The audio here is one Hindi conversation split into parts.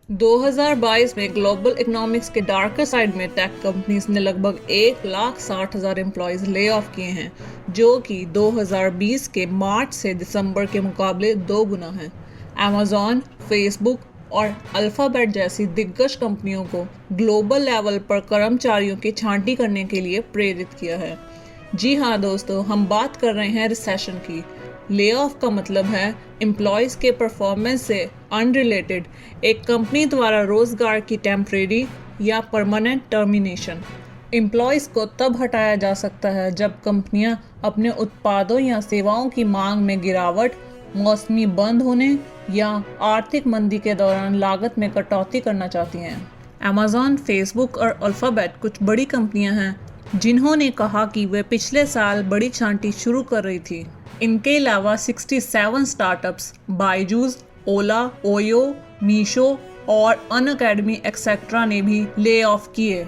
2022 में ग्लोबल इकोनॉमिक्स के डार्कर साइड में टेक कंपनीज ने लगभग 1,60,000 एम्प्लॉयज ले ऑफ किए हैं, जो कि 2020 के मार्च से दिसंबर के मुकाबले 2 गुना है। अमेजॉन, फेसबुक और अल्फाबेट जैसी दिग्गज कंपनियों को ग्लोबल लेवल पर कर्मचारियों की छांटी करने के लिए प्रेरित किया है। जी हाँ दोस्तों, हम बात कर रहे हैं रिसेशन की। ले ऑफ का मतलब है एम्प्लॉयज़ के परफॉर्मेंस से अनरिलेटेड एक कंपनी द्वारा रोजगार की टेम्परेरी या परमानेंट टर्मिनेशन। एम्प्लॉयज़ को तब हटाया जा सकता है जब कंपनियां अपने उत्पादों या सेवाओं की मांग में गिरावट, मौसमी बंद होने या आर्थिक मंदी के दौरान लागत में कटौती करना चाहती हैं। अमेजॉन, फेसबुक और अल्फाबेट कुछ बड़ी कंपनियां हैं जिन्होंने कहा कि वे पिछले साल बड़ी छांटी शुरू कर रही थी। इनके अलावा 67 स्टार्टअप्स बायजूस, ओला, ओयो, मीशो और अनअकैडमी एक्सेट्रा ने भी ले ऑफ किए।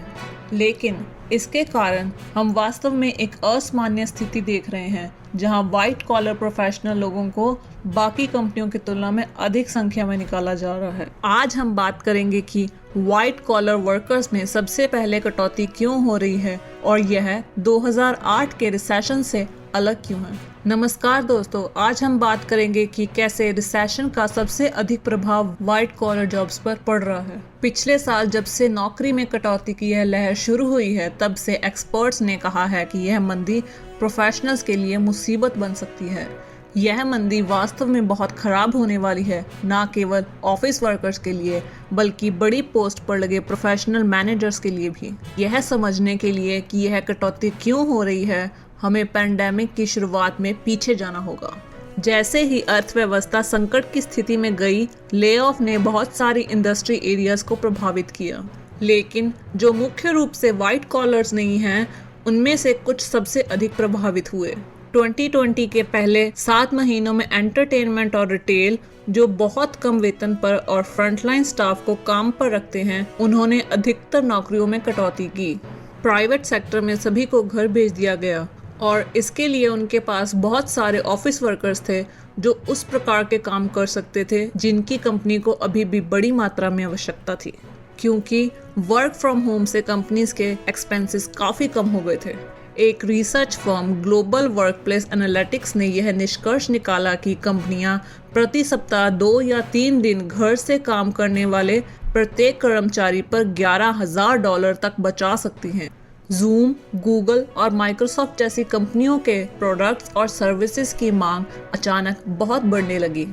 लेकिन इसके कारण हम वास्तव में एक असामान्य स्थिति देख रहे हैं, जहां वाइट कॉलर प्रोफेशनल लोगों को बाकी कंपनियों की तुलना में अधिक संख्या में निकाला जा रहा है। आज हम बात करेंगे कि वाइट कॉलर वर्कर्स में सबसे पहले कटौती क्यों हो रही है और यह 2008 के रिसेशन से अलग क्यों है। नमस्कार दोस्तों, आज हम बात करेंगे कि कैसे रिसेशन का सबसे अधिक प्रभाव व्हाइट कॉलर जॉब्स पर पड़ रहा है। पिछले साल जब से नौकरी में कटौती की यह लहर शुरू हुई है, तब से एक्सपर्ट्स ने कहा है कि यह मंदी प्रोफेशनल्स के लिए मुसीबत बन सकती है। यह मंदी वास्तव में बहुत खराब होने वाली है, न केवल ऑफिस वर्कर्स के लिए बल्कि बड़ी पोस्ट पर लगे प्रोफेशनल मैनेजर्स के लिए भी। यह समझने के लिए कि यह कटौती क्यों हो रही है, हमें पैंडेमिक की शुरुआत में पीछे जाना होगा। जैसे ही अर्थव्यवस्था संकट की स्थिति में गई, ले ऑफ ने बहुत सारी इंडस्ट्री एरियाज को प्रभावित किया। लेकिन जो मुख्य रूप से व्हाइट कॉलर्स नहीं हैं, उनमें से कुछ सबसे अधिक प्रभावित हुए। 2020 के पहले 7 महीनों में एंटरटेनमेंट और रिटेल, जो बहुत कम वेतन पर और फ्रंटलाइन स्टाफ को काम पर रखते हैं, उन्होंने अधिकतर नौकरियों में कटौती की। प्राइवेट सेक्टर में सभी को घर भेज दिया गया और इसके लिए उनके पास बहुत सारे ऑफिस वर्कर्स थे जो उस प्रकार के काम कर सकते थे जिनकी कंपनी को अभी भी बड़ी मात्रा में आवश्यकता थी, क्योंकि वर्क फ्रॉम होम से कंपनीज के एक्सपेंसेस काफ़ी कम हो गए थे। एक research firm global workplace analytics ने यह निष्कर्ष निकाला कि कंपनियां प्रति सप्ताह 2 या 3 दिन घर से काम करने वाले प्रत्येक कर्मचारी पर $11,000 तक बचा सकती हैं। जूम, गूगल और माइक्रोसॉफ्ट जैसी कंपनियों के प्रोडक्ट्स और सर्विसेज की मांग अचानक बहुत बढ़ने लगी।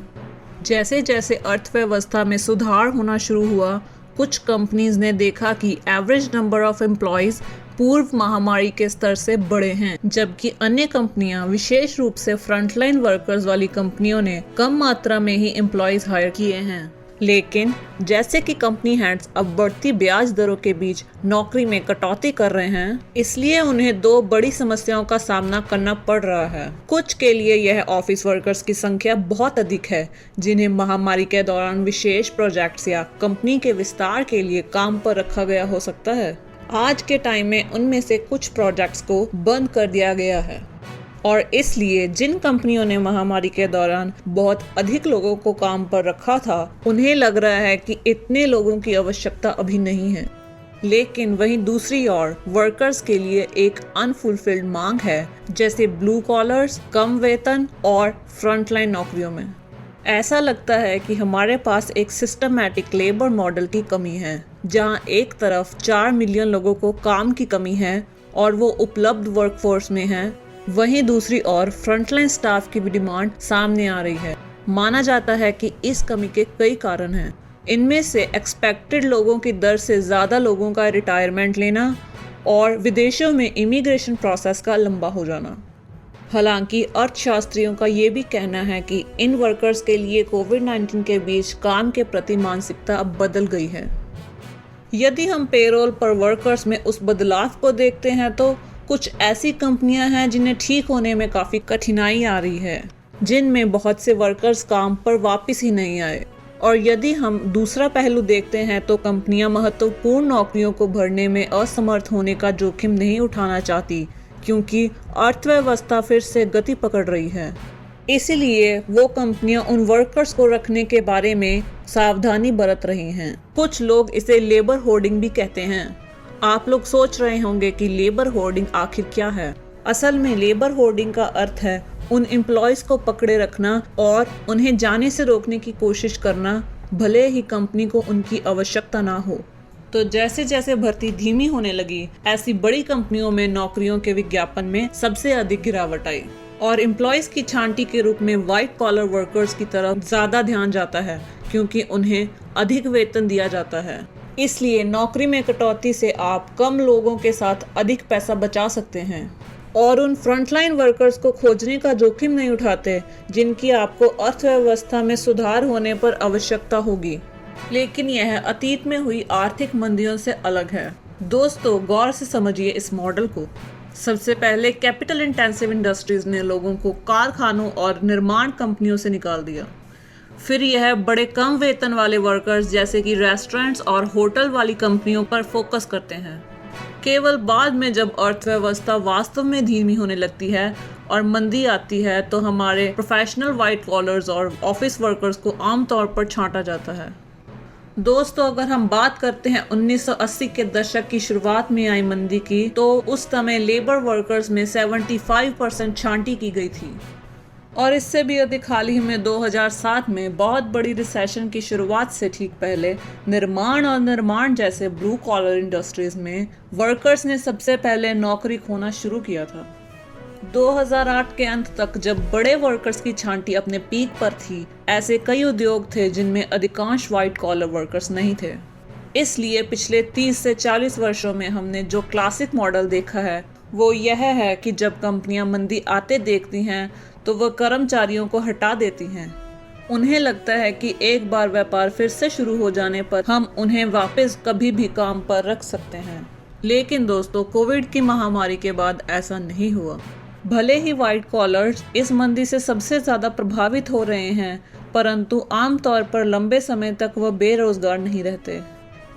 जैसे जैसे अर्थव्यवस्था में सुधार होना शुरू हुआ, कुछ कंपनीज ने देखा कि एवरेज नंबर ऑफ एम्प्लॉयज पूर्व महामारी के स्तर से बड़े हैं, जबकि अन्य कंपनियां, विशेष रूप से फ्रंटलाइन वर्कर्स वाली कंपनियों ने कम मात्रा में ही एम्प्लॉयज हायर किए हैं। लेकिन जैसे कि कंपनी हेड्स अब बढ़ती ब्याज दरों के बीच नौकरी में कटौती कर रहे हैं, इसलिए उन्हें 2 बड़ी समस्याओं का सामना करना पड़ रहा है। कुछ के लिए यह ऑफिस वर्कर्स की संख्या बहुत अधिक है, जिन्हें महामारी के दौरान विशेष प्रोजेक्ट्स या कंपनी के विस्तार के लिए काम पर रखा गया हो सकता है। आज के टाइम में उनमें से कुछ प्रोजेक्ट्स को बंद कर दिया गया है और इसलिए जिन कंपनियों ने महामारी के दौरान बहुत अधिक लोगों को काम पर रखा था, उन्हें लग रहा है कि इतने लोगों की आवश्यकता अभी नहीं है। लेकिन वहीं दूसरी ओर वर्कर्स के लिए एक अनफुलफिल्ड मांग है, जैसे ब्लू कॉलर्स, कम वेतन और फ्रंटलाइन नौकरियों में। ऐसा लगता है कि हमारे पास एक सिस्टमैटिक लेबर मॉडल की कमी है, जहां एक तरफ 4 मिलियन लोगों को काम की कमी है और वो उपलब्ध वर्कफोर्स में हैं, वहीं दूसरी ओर फ्रंटलाइन स्टाफ की भी डिमांड सामने आ रही है। माना जाता है कि इस कमी के कई कारण हैं। इनमें से एक्सपेक्टेड लोगों की दर से ज़्यादा लोगों का रिटायरमेंट लेना और विदेशों में इमिग्रेशन प्रोसेस का लंबा हो जाना। हालांकि अर्थशास्त्रियों का ये भी कहना है कि इन वर्कर्स के लिए कोविड-19 के बीच काम के प्रति मानसिकता अब बदल गई है। यदि हम पेरोल पर वर्कर्स में उस बदलाव को देखते हैं, तो कुछ ऐसी कंपनियां हैं जिन्हें ठीक होने में काफ़ी कठिनाई आ रही है, जिनमें बहुत से वर्कर्स काम पर वापस ही नहीं आए। और यदि हम दूसरा पहलू देखते हैं, तो कंपनियां महत्वपूर्ण नौकरियों को भरने में असमर्थ होने का जोखिम नहीं उठाना चाहती, क्योंकि अर्थव्यवस्था फिर से गति पकड़ रही है। इसीलिए वो कंपनियां उन वर्कर्स को रखने के बारे में सावधानी बरत रही हैं। कुछ लोग इसे लेबर होर्डिंग भी कहते हैं। आप लोग सोच रहे होंगे कि लेबर होर्डिंग आखिर क्या है। असल में लेबर होर्डिंग का अर्थ है उन एम्प्लॉयज को पकड़े रखना और उन्हें जाने से रोकने की कोशिश करना, भले ही कंपनी को उनकी आवश्यकता ना हो। तो जैसे जैसे भर्ती धीमी होने लगी, ऐसी बड़ी कंपनियों में नौकरियों के विज्ञापन में सबसे अधिक गिरावट आई और एम्प्लॉयज की छांटी के रूप में व्हाइट कॉलर वर्कर्स की तरफ ज्यादा ध्यान जाता है, क्योंकि उन्हें अधिक वेतन दिया जाता है। इसलिए नौकरी में कटौती से आप कम लोगों के साथ अधिक पैसा बचा सकते हैं और उन फ्रंटलाइन वर्कर्स को खोजने का जोखिम नहीं उठाते जिनकी आपको अर्थव्यवस्था में सुधार होने पर आवश्यकता होगी। लेकिन यह अतीत में हुई आर्थिक मंदियों से अलग है। दोस्तों, गौर से समझिए इस मॉडल को। सबसे पहले कैपिटल इंटेंसिव इंडस्ट्रीज ने लोगों को कारखानों और निर्माण कंपनियों से निकाल दिया। फिर यह बड़े कम वेतन वाले वर्कर्स जैसे कि रेस्टोरेंट्स और होटल वाली कंपनियों पर फोकस करते हैं। केवल बाद में जब अर्थव्यवस्था वास्तव में धीमी होने लगती है और मंदी आती है, तो हमारे प्रोफेशनल व्हाइट कॉलर्स और ऑफिस वर्कर्स को आमतौर पर छांटा जाता है। दोस्तों, अगर हम बात करते हैं 1980 के दशक की शुरुआत में आई मंदी की, तो उस समय लेबर वर्कर्स में 75% छांटी की गई थी और इससे भी अधिक हाल ही में 2007 में बहुत बड़ी रिसेशन की शुरुआत से ठीक पहले निर्माण और निर्माण जैसे ब्लू कॉलर इंडस्ट्रीज में वर्कर्स ने सबसे पहले नौकरी खोना शुरू किया था। 2008 के अंत तक जब बड़े वर्कर्स की छांटी अपने पीक पर थी, ऐसे कई उद्योग थे जिनमें अधिकांश व्हाइट कॉलर वर्कर्स नहीं थे। इसलिए पिछले 30 से 40 वर्षों में हमने जो क्लासिक मॉडल देखा है वो यह है कि जब कंपनियां मंदी आते देखती हैं तो वह कर्मचारियों को हटा देती हैं। उन्हें लगता है कि एक बार व्यापार फिर से शुरू हो जाने पर हम उन्हें वापस कभी भी काम पर रख सकते हैं। लेकिन दोस्तों, कोविड की महामारी के बाद ऐसा नहीं हुआ। भले ही व्हाइट कॉलर्स इस मंदी से सबसे ज़्यादा प्रभावित हो रहे हैं, परंतु आमतौर पर लंबे समय तक वह बेरोजगार नहीं रहते।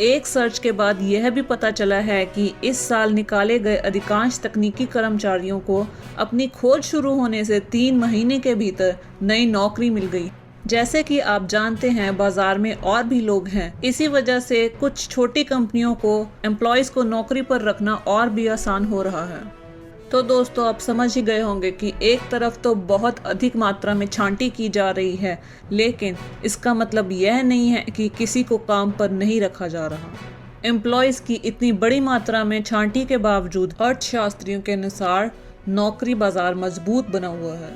एक सर्च के बाद यह भी पता चला है कि इस साल निकाले गए अधिकांश तकनीकी कर्मचारियों को अपनी खोज शुरू होने से 3 महीने के भीतर नई नौकरी मिल गई। जैसे कि आप जानते हैं, बाजार में और भी लोग हैं। इसी वजह से कुछ छोटी कंपनियों को एम्प्लॉयज को नौकरी पर रखना और भी आसान हो रहा है। तो दोस्तों, आप समझ ही गए होंगे कि एक तरफ तो बहुत अधिक मात्रा में छांटी की जा रही है, लेकिन इसका मतलब यह नहीं है कि किसी को काम पर नहीं रखा जा रहा। एम्प्लॉयज की इतनी बड़ी मात्रा में छांटी के बावजूद अर्थशास्त्रियों के अनुसार नौकरी बाजार मजबूत बना हुआ है।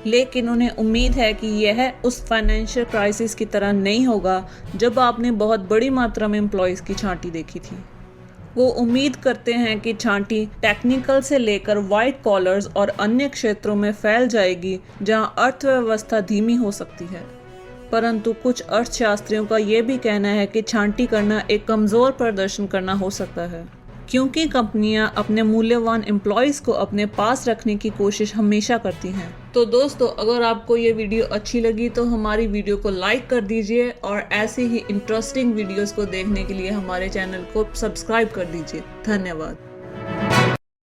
लेकिन उन्हें उम्मीद है कि यह उस फाइनेंशियल क्राइसिस की तरह नहीं होगा जब आपने बहुत बड़ी मात्रा में एम्प्लॉयज की छांटी देखी थी। वो उम्मीद करते हैं कि छांटी टेक्निकल से लेकर व्हाइट कॉलर्स और अन्य क्षेत्रों में फैल जाएगी जहां अर्थव्यवस्था धीमी हो सकती है। परंतु कुछ अर्थशास्त्रियों का ये भी कहना है कि छांटी करना एक कमज़ोर प्रदर्शन करना हो सकता है, क्योंकि कंपनियां अपने मूल्यवान एम्प्लॉयज़ को अपने पास रखने की कोशिश हमेशा करती हैं। तो दोस्तों, अगर आपको ये वीडियो अच्छी लगी तो हमारी वीडियो को लाइक कर दीजिए और ऐसी ही इंटरेस्टिंग वीडियोस को देखने के लिए हमारे चैनल को सब्सक्राइब कर दीजिए। धन्यवाद।